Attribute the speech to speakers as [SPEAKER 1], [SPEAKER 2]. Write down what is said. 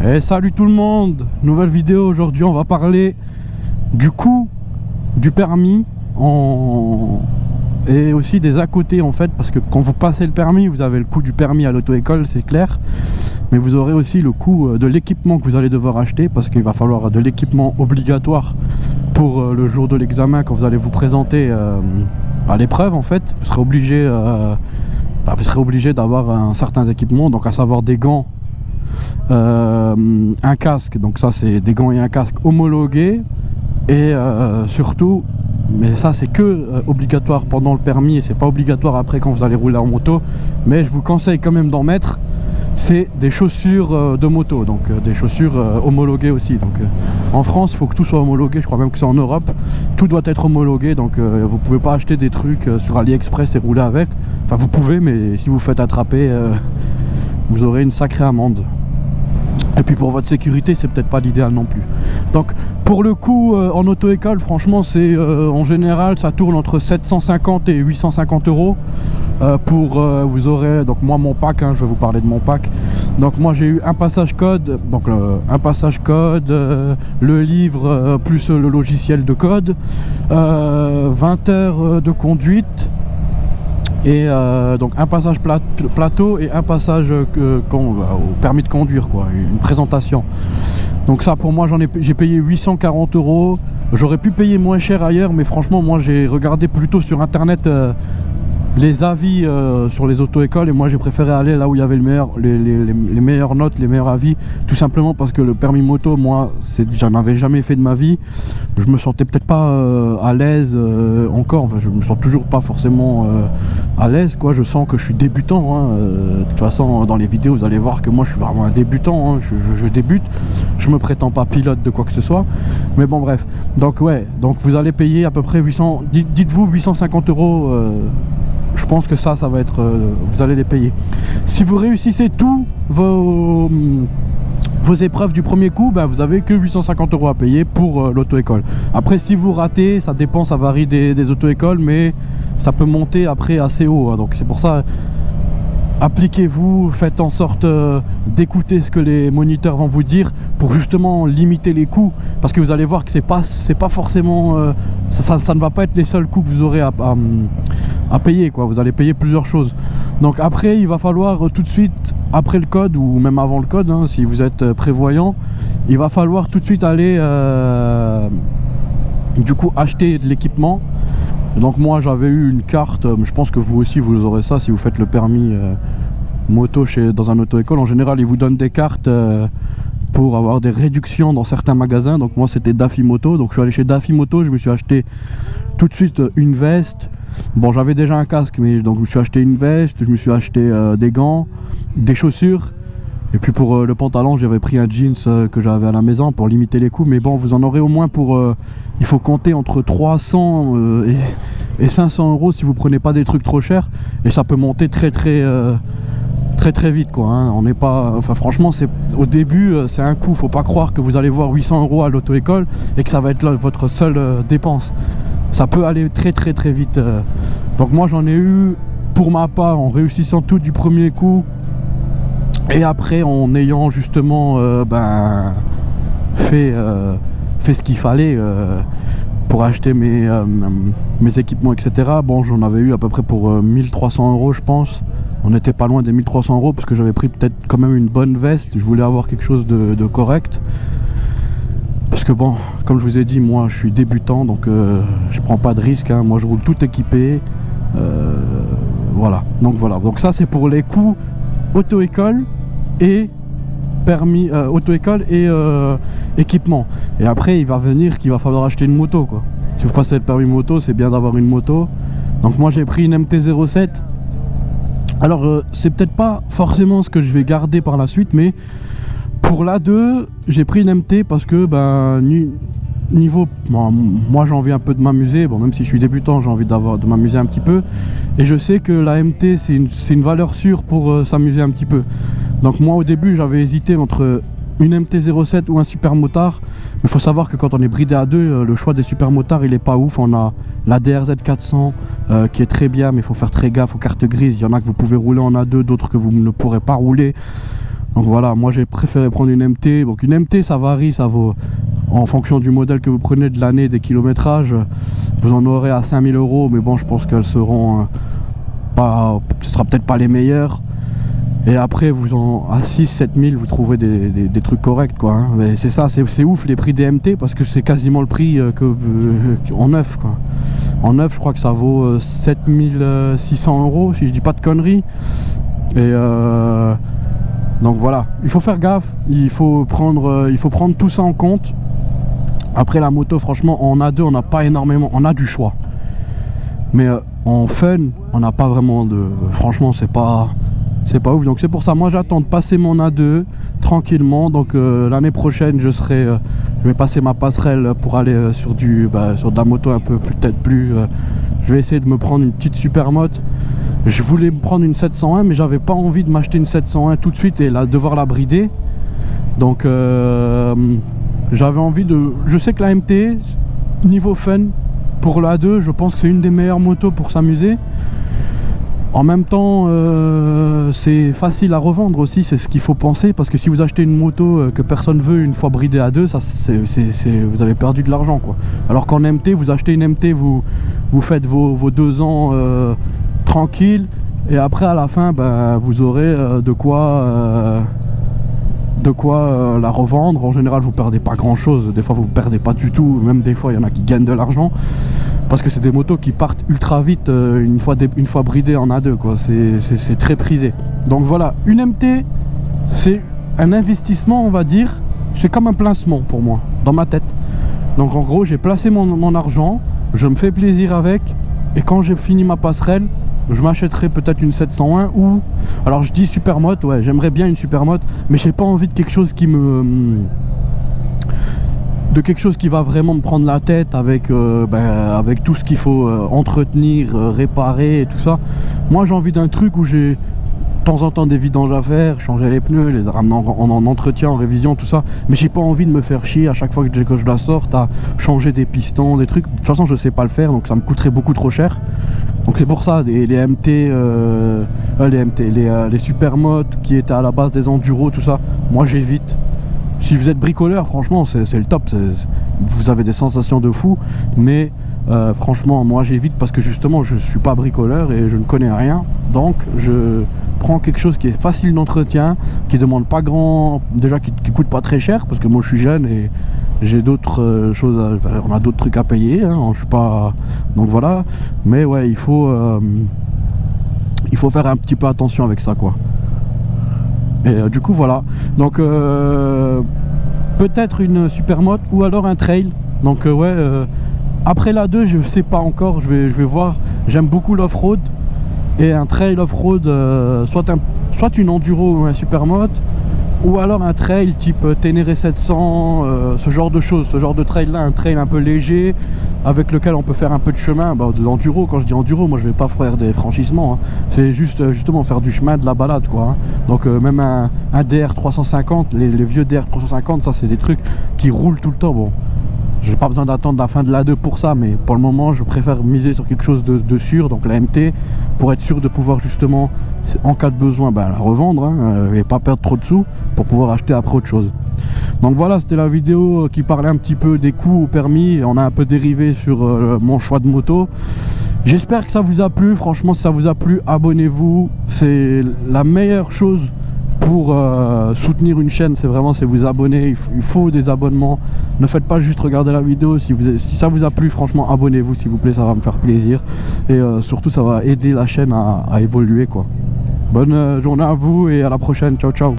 [SPEAKER 1] Et salut tout le monde, nouvelle vidéo. Aujourd'hui on va parler du coût du permis et aussi des à côté en fait, parce que quand vous passez le permis, vous avez le coût du permis à l'auto-école, c'est clair, mais vous aurez aussi le coût de l'équipement que vous allez devoir acheter, parce qu'il va falloir de l'équipement obligatoire pour le jour de l'examen. Quand vous allez vous présenter à l'épreuve en fait, vous serez obligé d'avoir un certain équipement, donc à savoir des gants, un casque, donc ça c'est des gants et un casque homologués, et surtout, mais ça c'est que obligatoire pendant le permis et c'est pas obligatoire après quand vous allez rouler en moto, mais je vous conseille quand même d'en mettre, c'est des chaussures de moto, donc des chaussures homologuées aussi. Donc en France il faut que tout soit homologué, je crois même que c'est en Europe, tout doit être homologué, donc vous pouvez pas acheter des trucs sur AliExpress et rouler avec, enfin vous pouvez, mais si vous faites attraper vous aurez une sacrée amende. Et puis pour votre sécurité, c'est peut-être pas l'idéal non plus. Donc pour le coup, en auto-école, franchement, c'est en général, ça tourne entre 750 et 850 euros. Vous aurez, donc moi mon pack, je vais vous parler de mon pack. Donc moi j'ai eu un passage code, donc un passage code, le livre plus le logiciel de code, 20 heures de conduite. Et donc un passage plateau et un passage au permis de conduire, quoi, une présentation. Donc ça pour moi j'ai payé 840 euros. J'aurais pu payer moins cher ailleurs, mais franchement moi j'ai regardé plutôt sur internet les avis sur les auto-écoles, et moi j'ai préféré aller là où il y avait les meilleures notes, les meilleurs avis, tout simplement parce que le permis moto, moi j'en avais jamais fait de ma vie, je me sentais peut-être pas à l'aise encore, enfin je me sens toujours pas forcément à l'aise, quoi. Je sens que je suis débutant, de toute façon dans les vidéos vous allez voir que moi je suis vraiment un débutant, je débute, je me prétends pas pilote de quoi que ce soit, mais bon bref, donc ouais, donc vous allez payer à peu près 800, dites-vous 850 euros. Je pense que ça va être, vous allez les payer. Si vous réussissez tous vos épreuves du premier coup, vous avez que 850 euros à payer pour l'auto-école. Après si vous ratez, ça dépend, ça varie des auto-écoles, mais ça peut monter après assez haut, donc c'est pour ça, appliquez-vous, faites en sorte d'écouter ce que les moniteurs vont vous dire pour justement limiter les coûts, parce que vous allez voir que c'est pas forcément ça ne va pas être les seuls coûts que vous aurez à payer, quoi. Vous allez payer plusieurs choses. Donc après il va falloir tout de suite, après le code ou même avant le code, si vous êtes prévoyant, il va falloir tout de suite aller du coup acheter de l'équipement. Donc moi j'avais eu une carte, je pense que vous aussi vous aurez ça si vous faites le permis moto dans un auto-école. En général ils vous donnent des cartes pour avoir des réductions dans certains magasins. Donc moi c'était Daffy Moto, donc je suis allé chez Daffy Moto, je me suis acheté tout de suite une veste. Bon, j'avais déjà un casque, mais donc je me suis acheté une veste, je me suis acheté des gants, des chaussures, et puis pour le pantalon j'avais pris un jeans que j'avais à la maison pour limiter les coûts. Mais bon, vous en aurez au moins pour il faut compter entre 300 et 500 euros si vous prenez pas des trucs trop chers, et ça peut monter très vite, quoi, On n'est pas, enfin franchement c'est au début c'est un coût, faut pas croire que vous allez voir 800 euros à l'auto-école et que ça va être là votre seule dépense. Ça peut aller très vite. Donc moi j'en ai eu pour ma part en réussissant tout du premier coup, et après en ayant justement fait ce qu'il fallait pour acheter mes équipements, etc. Bon, j'en avais eu à peu près pour 1300 euros, je pense. On n'était pas loin des 1300 euros, parce que j'avais pris peut-être quand même une bonne veste. Je voulais avoir quelque chose de correct, parce que bon, comme je vous ai dit, moi je suis débutant, donc je prends pas de risque, moi je roule tout équipé, voilà. Donc ça c'est pour les coûts auto-école et permis, auto-école et équipement. Et après il va venir qu'il va falloir acheter une moto, quoi. Si vous passez le permis moto, c'est bien d'avoir une moto. Donc moi j'ai pris une MT-07. Alors c'est peut-être pas forcément ce que je vais garder par la suite, mais pour l'A2 j'ai pris une MT parce que niveau, moi j'ai envie un peu de m'amuser, même si je suis débutant j'ai envie de m'amuser un petit peu, et je sais que la MT c'est une valeur sûre pour s'amuser un petit peu. Donc moi au début j'avais hésité entre une MT-07 ou un super motard, mais il faut savoir que quand on est bridé à deux, le choix des super motards il est pas ouf. On a la DRZ 400 qui est très bien, mais il faut faire très gaffe aux cartes grises. Il y en a que vous pouvez rouler en A2, d'autres que vous ne pourrez pas rouler. Donc voilà, moi j'ai préféré prendre une MT. Donc une MT ça varie, ça vaut en fonction du modèle que vous prenez, de l'année, des kilométrages. Vous en aurez à 5 000 €, mais bon, je pense qu'elles seront pas, ce sera peut-être pas les meilleures. Et après, à 6-7 000, vous trouverez des trucs corrects, quoi. Hein. Mais c'est ça, c'est ouf les prix des MT, parce que c'est quasiment le prix en neuf, quoi. En neuf, je crois que ça vaut 7 600 €, si je dis pas de conneries. Et donc voilà, il faut faire gaffe, il faut prendre tout ça en compte. Après la moto, franchement, en A2, on n'a pas énormément, on a du choix. Mais en fun, on n'a pas vraiment de... Franchement, c'est pas ouf. Donc c'est pour ça, moi j'attends de passer mon A2 tranquillement. Donc l'année prochaine, je vais passer ma passerelle pour aller sur de la moto un peu peut-être plus... je vais essayer de me prendre une petite supermoto. Je voulais me prendre une 701, mais j'avais pas envie de m'acheter une 701 tout de suite et devoir la brider. Donc j'avais envie de... Je sais que la MT, niveau fun, pour la A2, je pense que c'est une des meilleures motos pour s'amuser. En même temps, c'est facile à revendre aussi, c'est ce qu'il faut penser, parce que si vous achetez une moto que personne veut une fois bridée à 2, ça, vous avez perdu de l'argent, quoi. Alors qu'en MT, vous achetez une MT, vous faites vos 2 ans tranquille, et après à la fin, vous aurez de quoi la revendre. En général, vous perdez pas grand chose, des fois vous perdez pas du tout, même des fois il y en a qui gagnent de l'argent. Parce que c'est des motos qui partent ultra vite une fois bridées en A2, quoi. C'est très prisé. Donc voilà, une MT, c'est un investissement, on va dire. C'est comme un placement pour moi, dans ma tête. Donc en gros, j'ai placé mon argent, je me fais plaisir avec, et quand j'ai fini ma passerelle, je m'achèterai peut-être une 701 ou... Alors je dis supermoto, ouais, j'aimerais bien une supermoto, mais j'ai pas envie de quelque chose qui va vraiment me prendre la tête avec tout ce qu'il faut entretenir, réparer et tout ça. Moi j'ai envie d'un truc où j'ai de temps en temps des vidanges à faire, changer les pneus, les ramener en entretien, en révision, tout ça. Mais j'ai pas envie de me faire chier à chaque fois que je la sorte à changer des pistons, des trucs. De toute façon je sais pas le faire, donc ça me coûterait beaucoup trop cher. Donc c'est pour ça, les MT, les supermotos qui étaient à la base des enduros, tout ça, moi j'évite. Si vous êtes bricoleur, franchement, c'est le top. Vous avez des sensations de fou. Mais franchement, moi j'évite parce que justement, je suis pas bricoleur et je ne connais rien. Donc, je prends quelque chose qui est facile d'entretien, qui demande pas grand... Déjà, qui coûte pas très cher parce que moi je suis jeune et j'ai d'autres choses... on a d'autres trucs à payer. Hein, je suis pas... Donc voilà. Mais ouais, il faut faire un petit peu attention avec ça, quoi. Et du coup voilà, donc peut-être une supermoto ou alors un trail. Donc après la 2 je sais pas encore, je vais voir. J'aime beaucoup l'off-road et un trail off-road, soit une enduro ou un supermoto, ou alors un trail type Ténéré 700, ce genre de choses, ce genre de trail là, un trail un peu léger avec lequel on peut faire un peu de chemin, de l'enduro. Quand je dis enduro, moi je vais pas faire des franchissements, hein. C'est juste justement faire du chemin, de la balade, quoi, hein. Donc même un DR 350, les vieux DR 350, ça c'est des trucs qui roulent tout le temps. Bon, j'ai pas besoin d'attendre la fin de la 2 pour ça, mais pour le moment je préfère miser sur quelque chose de sûr, donc la MT, pour être sûr de pouvoir justement, en cas de besoin, la revendre, hein, et pas perdre trop de sous pour pouvoir acheter après autre chose. Donc voilà, c'était la vidéo qui parlait un petit peu des coûts au permis. On a un peu dérivé sur mon choix de moto. J'espère que ça vous a plu. Franchement, si ça vous a plu, abonnez-vous. C'est la meilleure chose pour soutenir une chaîne, c'est vous abonner. Il faut des abonnements. Ne faites pas juste regarder la vidéo. Si ça vous a plu, franchement, abonnez-vous s'il vous plaît, ça va me faire plaisir. Et surtout, ça va aider la chaîne à évoluer, quoi. Bonne journée à vous et à la prochaine. Ciao, ciao.